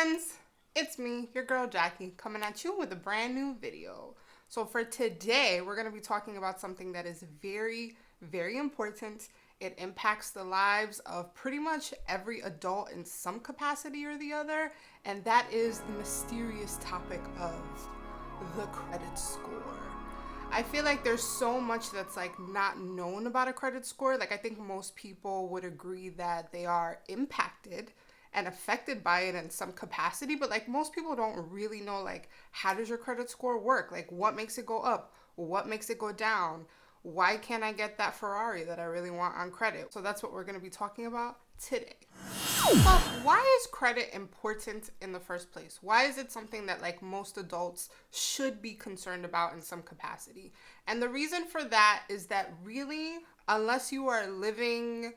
friends, it's me, your girl Jackie, coming at you with a brand new video. So for today, we're going to be talking about something that is very, very important. It impacts the lives of pretty much every adult in some capacity or the other, and that is the mysterious topic of the credit score. I feel like there's so much that's like not known about a credit score. Like I think most people would agree that they are impacted and affected by it in some capacity, but like most people don't really know like how does your credit score work? Like what makes it go up? What makes it go down? Why can't I get that Ferrari that I really want on credit? So that's what we're going to be talking about today. But why is credit important in the first place? Why is it something that like most adults should be concerned about in some capacity? And the reason for that is that really, unless you are living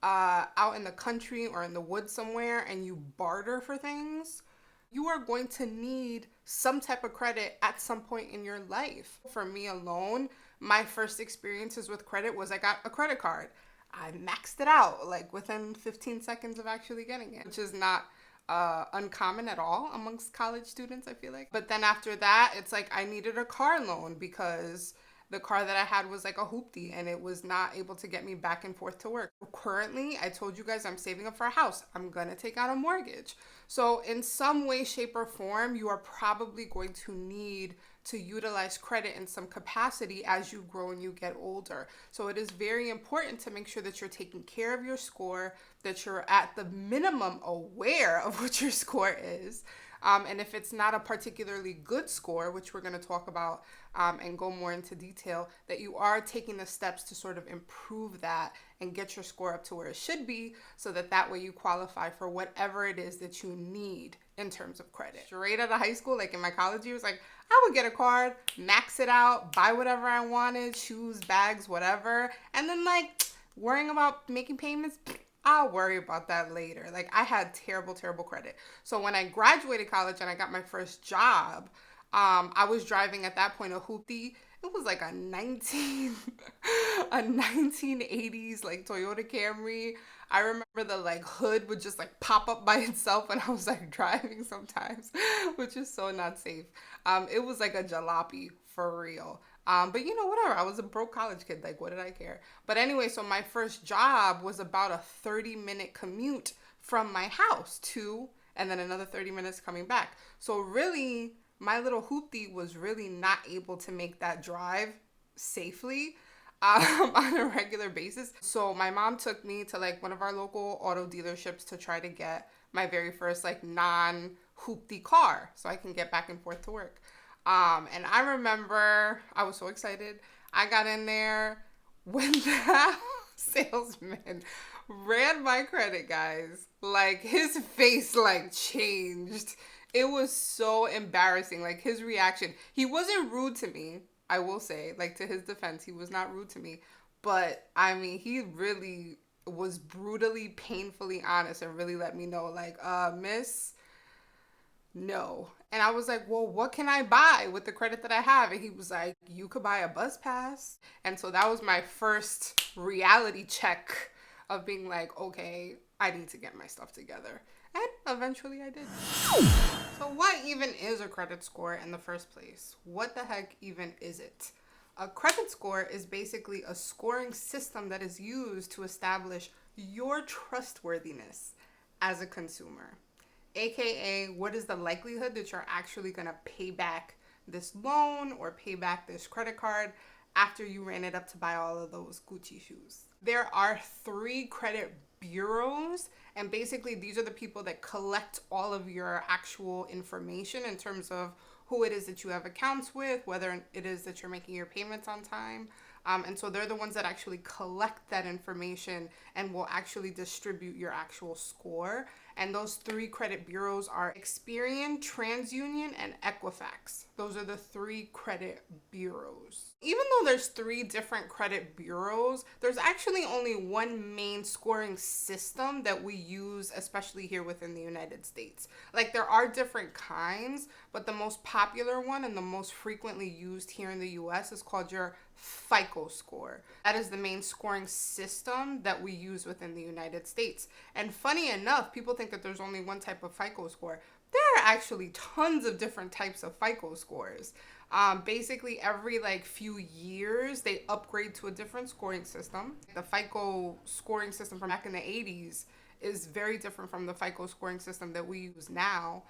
out in the country or in the woods somewhere and you barter for things, you are going to need some type of credit at some point in your life. For me alone, my first experiences with credit was I got a credit card. I maxed it out like within 15 seconds of actually getting it, which is not uncommon at all amongst college students, I feel like. But then after that, it's like I needed a car loan because the car that I had was like a hoopty and it was not able to get me back and forth to work. Currently, I told you guys I'm saving up for a house. I'm gonna take out a mortgage. So in some way, shape, or form, you are probably going to need to utilize credit in some capacity as you grow and you get older. So it is very important to make sure that you're taking care of your score, that you're at the minimum aware of what your score is. And if it's not a particularly good score, which we're going to talk about and go more into detail, that you are taking the steps to sort of improve that and get your score up to where it should be so that way you qualify for whatever it is that you need in terms of credit. Straight out of high school, like in my college years, like I would get a card, max it out, buy whatever I wanted, shoes, bags, whatever, and then like worrying about making payments, I'll worry about that later. Like I had terrible, terrible credit. So when I graduated college and I got my first job, I was driving at that point a hoopty. It was like a 1980s like Toyota Camry. I remember the like hood would just like pop up by itself when I was like driving sometimes, which is so not safe. It was like a jalopy for real. But you know, whatever. I was a broke college kid. Like, what did I care? But anyway, so my first job was about a 30-minute commute from my house to, and then another 30 minutes coming back. So really, my little hoopty was really not able to make that drive safely on a regular basis. So my mom took me to like one of our local auto dealerships to try to get my very first like non-hoopty car so I can get back and forth to work. And I remember I was so excited. I got in there when the salesman ran my credit, guys. Like his face like changed. It was so embarrassing. Like his reaction. He wasn't rude to me, I will say. Like to his defense, he was not rude to me. But I mean, he really was brutally, painfully honest and really let me know like, miss, no. And I was like, well, what can I buy with the credit that I have? And he was like, you could buy a bus pass. And so that was my first reality check of being like, okay, I need to get my stuff together. And eventually I did. So what even is a credit score in the first place? What the heck even is it? A credit score is basically a scoring system that is used to establish your trustworthiness as a consumer. AKA, what is the likelihood that you're actually going to pay back this loan or pay back this credit card after you ran it up to buy all of those Gucci shoes? There are 3 credit bureaus, and basically these are the people that collect all of your actual information in terms of who it is that you have accounts with, whether it is that you're making your payments on time. And so they're the ones that actually collect that information and will actually distribute your actual score. And those 3 credit bureaus are Experian, TransUnion, and Equifax. Those are the 3 credit bureaus. Even though there's 3 different credit bureaus, there's actually only one main scoring system that we use, especially here within the United States. Like there are different kinds, but the most popular one and the most frequently used here in the US is called your FICO score. That is the main scoring system that we use within the United States. And funny enough, people think that there's only one type of FICO score. There are actually tons of different types of FICO scores. Basically, every like few years, they upgrade to a different scoring system. The FICO scoring system from back in the 80s is very different from the FICO scoring system that we use now.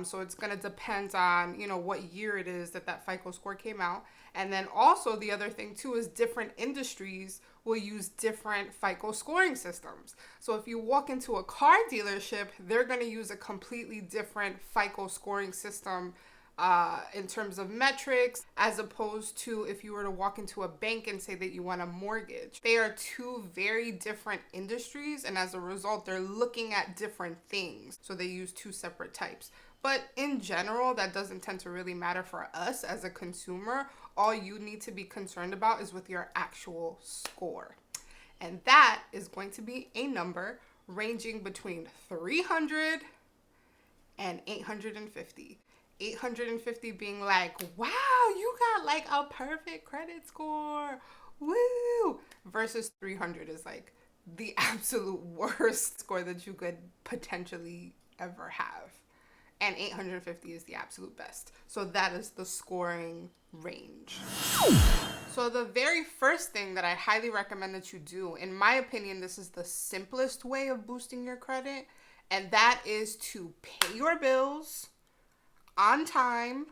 So it's going to depend on, what year it is that that FICO score came out. And then also the other thing too is different industries will use different FICO scoring systems. So if you walk into a car dealership, they're going to use a completely different FICO scoring system in terms of metrics, as opposed to if you were to walk into a bank and say that you want a mortgage. They are two very different industries, and as a result, they're looking at different things. So they use two separate types. But in general, that doesn't tend to really matter for us as a consumer. All you need to be concerned about is with your actual score. And that is going to be a number ranging between 300 and 850. 850 being like, wow, you got like a perfect credit score. Woo! Versus 300 is like the absolute worst score that you could potentially ever have. And 850 is the absolute best. So that is the scoring range. So the very first thing that I highly recommend that you do, in my opinion, this is the simplest way of boosting your credit, and that is to pay your bills on time,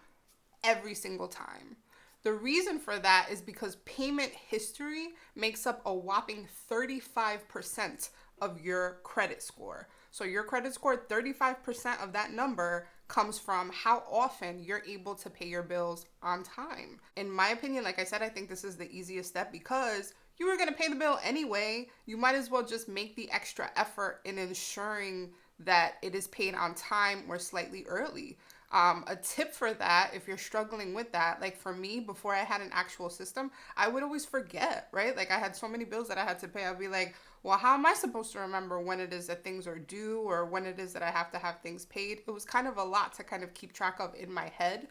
every single time. The reason for that is because payment history makes up a whopping 35% of your credit score. So your credit score, 35% of that number comes from how often you're able to pay your bills on time. In my opinion, like I said, I think this is the easiest step because you were going to pay the bill anyway. You might as well just make the extra effort in ensuring that it is paid on time or slightly early. A tip for that, if you're struggling with that, like for me, before I had an actual system, I would always forget, right? Like I had so many bills that I had to pay. I'd be like, well, how am I supposed to remember when it is that things are due or when it is that I have to have things paid? It was kind of a lot to kind of keep track of in my head.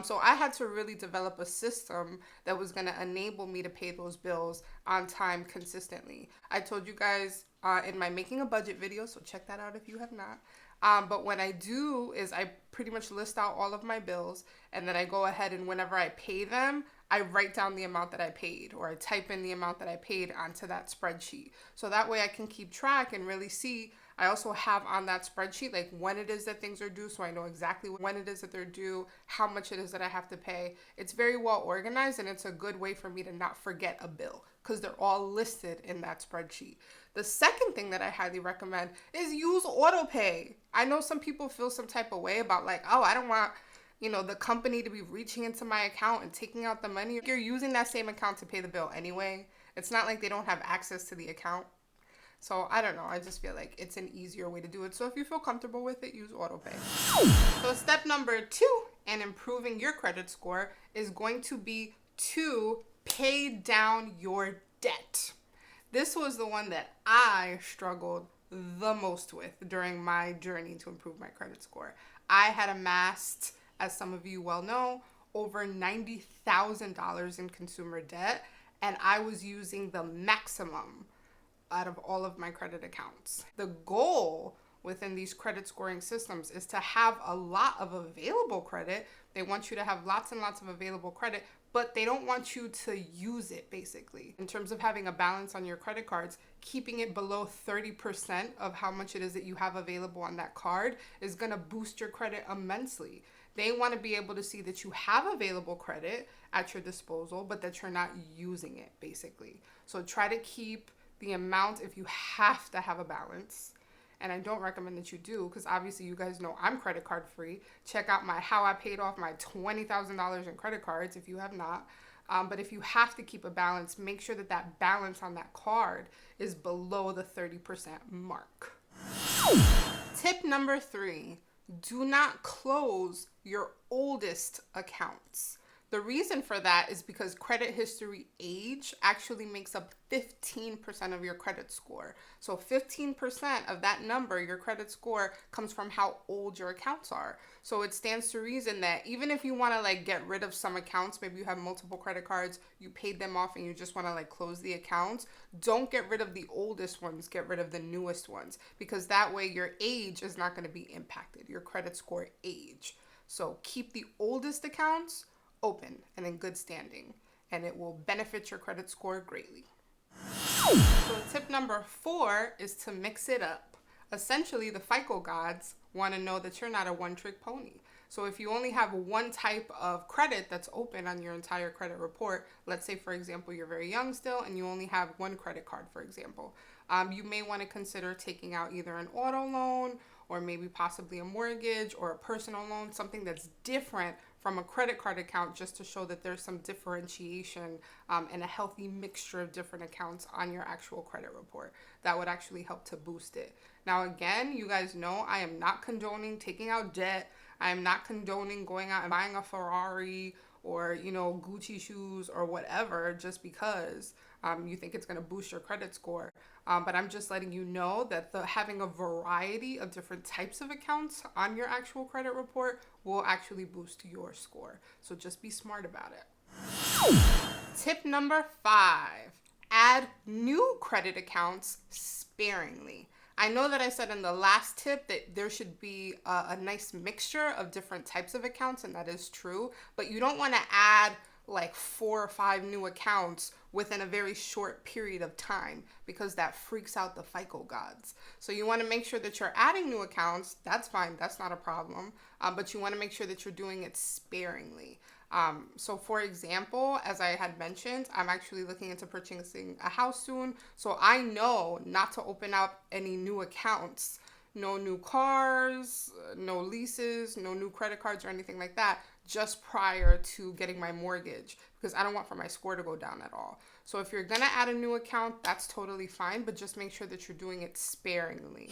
So I had to really develop a system that was going to enable me to pay those bills on time consistently. I told you guys in my making a budget video, so check that out if you have not. But what I do is I pretty much list out all of my bills, and then I go ahead and whenever I pay them, I write down the amount that I paid, or I type in the amount that I paid onto that spreadsheet. So that way I can keep track and really see. I also have on that spreadsheet like when it is that things are due, so I know exactly when it is that they're due, how much it is that I have to pay. It's very well organized, and it's a good way for me to not forget a bill because they're all listed in that spreadsheet. The second thing that I highly recommend is use auto pay. I know some people feel some type of way about like, oh, I don't want the company to be reaching into my account and taking out the money. You're using that same account to pay the bill anyway. It's not like they don't have access to the account. So I don't know. I just feel like it's an easier way to do it. So if you feel comfortable with it, use autopay. So step number 2 in improving your credit score is going to be to pay down your debt. This was the one that I struggled the most with during my journey to improve my credit score. I had amassed, as some of you well know, over $90,000 in consumer debt, and I was using the maximum out of all of my credit accounts. The goal within these credit scoring systems is to have a lot of available credit. They want you to have lots and lots of available credit, but they don't want you to use it, basically. In terms of having a balance on your credit cards, keeping it below 30% of how much it is that you have available on that card is gonna boost your credit immensely. They want to be able to see that you have available credit at your disposal, but that you're not using it, basically. So try to keep the amount if you have to have a balance. And I don't recommend that you do, because obviously you guys know I'm credit card free. Check out my how I paid off my $20,000 in credit cards if you have not. But if you have to keep a balance, make sure that that balance on that card is below the 30% mark. Tip number 3, do not close your oldest accounts. The reason for that is because credit history age actually makes up 15% of your credit score. So 15% of that number, your credit score, comes from how old your accounts are. So it stands to reason that even if you want to like get rid of some accounts, maybe you have multiple credit cards, you paid them off and you just want to like close the accounts, don't get rid of the oldest ones, get rid of the newest ones, because that way your age is not going to be impacted, your credit score age. So keep the oldest accounts open and in good standing, and it will benefit your credit score greatly. So tip number 4 is to mix it up. Essentially, the FICO gods want to know that you're not a one-trick pony. So if you only have one type of credit that's open on your entire credit report, let's say, for example, you're very young still and you only have one credit card, for example, you may want to consider taking out either an auto loan or maybe possibly a mortgage or a personal loan, something that's different from a credit card account, just to show that there's some differentiation and a healthy mixture of different accounts on your actual credit report. That would actually help to boost it. Now, again, you guys know I am not condoning taking out debt. I am not condoning going out and buying a Ferrari or, Gucci shoes or whatever just because you think it's going to boost your credit score. But I'm just letting you know that having a variety of different types of accounts on your actual credit report will actually boost your score. So just be smart about it. Tip number 5, add new credit accounts sparingly. I know that I said in the last tip that there should be a nice mixture of different types of accounts, and that is true, but you don't want to add like 4 or 5 new accounts within a very short period of time, because that freaks out the FICO gods. So you want to make sure that you're adding new accounts. That's fine. That's not a problem. But you want to make sure that you're doing it sparingly. So for example, as I had mentioned, I'm actually looking into purchasing a house soon. So I know not to open up any new accounts, no new cars, no leases, no new credit cards or anything like that, just prior to getting my mortgage, because I don't want for my score to go down at all. So if you're going to add a new account, that's totally fine, but just make sure that you're doing it sparingly.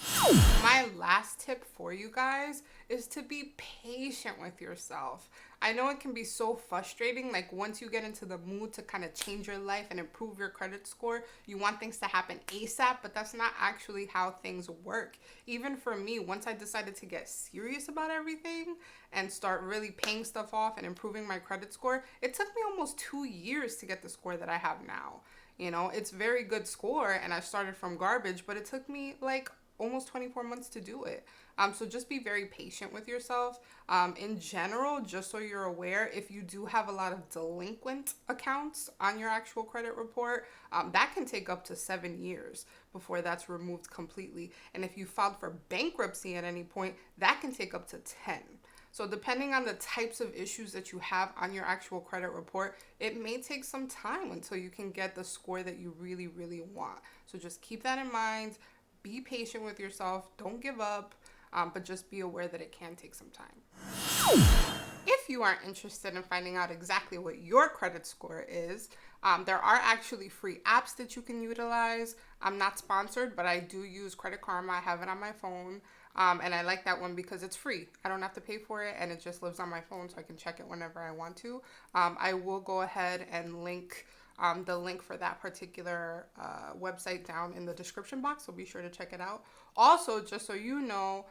My last tip for you guys is to be patient with yourself. I know it can be so frustrating, like once you get into the mood to kind of change your life and improve your credit score, you want things to happen ASAP, but that's not actually how things work. Even for me, once I decided to get serious about everything and start really paying stuff off and improving my credit score, it took me almost 2 years to get the score that I have now. It's very good score, and I started from garbage, but it took me like almost 24 months to do it. So just be very patient with yourself. In general, just so you're aware, if you do have a lot of delinquent accounts on your actual credit report, that can take up to 7 years before that's removed completely. And if you filed for bankruptcy at any point, that can take up to 10. So depending on the types of issues that you have on your actual credit report, it may take some time until you can get the score that you really, really want. So just keep that in mind. Be patient with yourself. Don't give up, but just be aware that it can take some time. If you are interested in finding out exactly what your credit score is, there are actually free apps that you can utilize. I'm not sponsored, but I do use Credit Karma. I have it on my phone. And I like that one because it's free. I don't have to pay for it, and it just lives on my phone, so I can check it whenever I want to. I will go ahead and link the link for that particular website down in the description box, so be sure to check it out. Also, just so you know,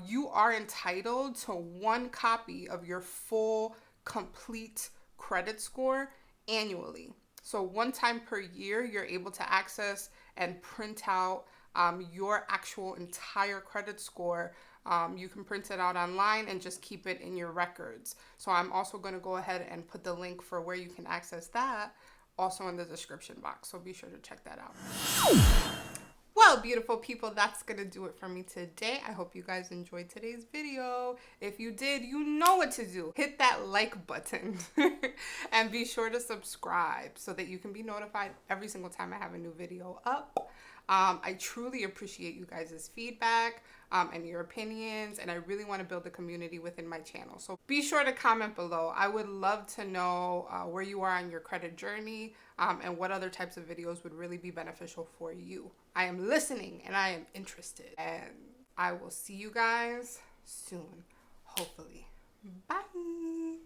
you are entitled to 1 copy of your full, complete credit score annually. So 1 time per year, you're able to access and print out your actual entire credit score. You can print it out online and just keep it in your records. So I'm also going to go ahead and put the link for where you can access that also in the description box. So be sure to check that out. Well, beautiful people, that's going to do it for me today. I hope you guys enjoyed today's video. If you did, you know what to do. Hit that like button and be sure to subscribe so that you can be notified every single time I have a new video up. I truly appreciate you guys' feedback and your opinions, and I really want to build a community within my channel. So be sure to comment below. I would love to know where you are on your credit journey and what other types of videos would really be beneficial for you. I am listening and I am interested, and I will see you guys soon, hopefully. Bye.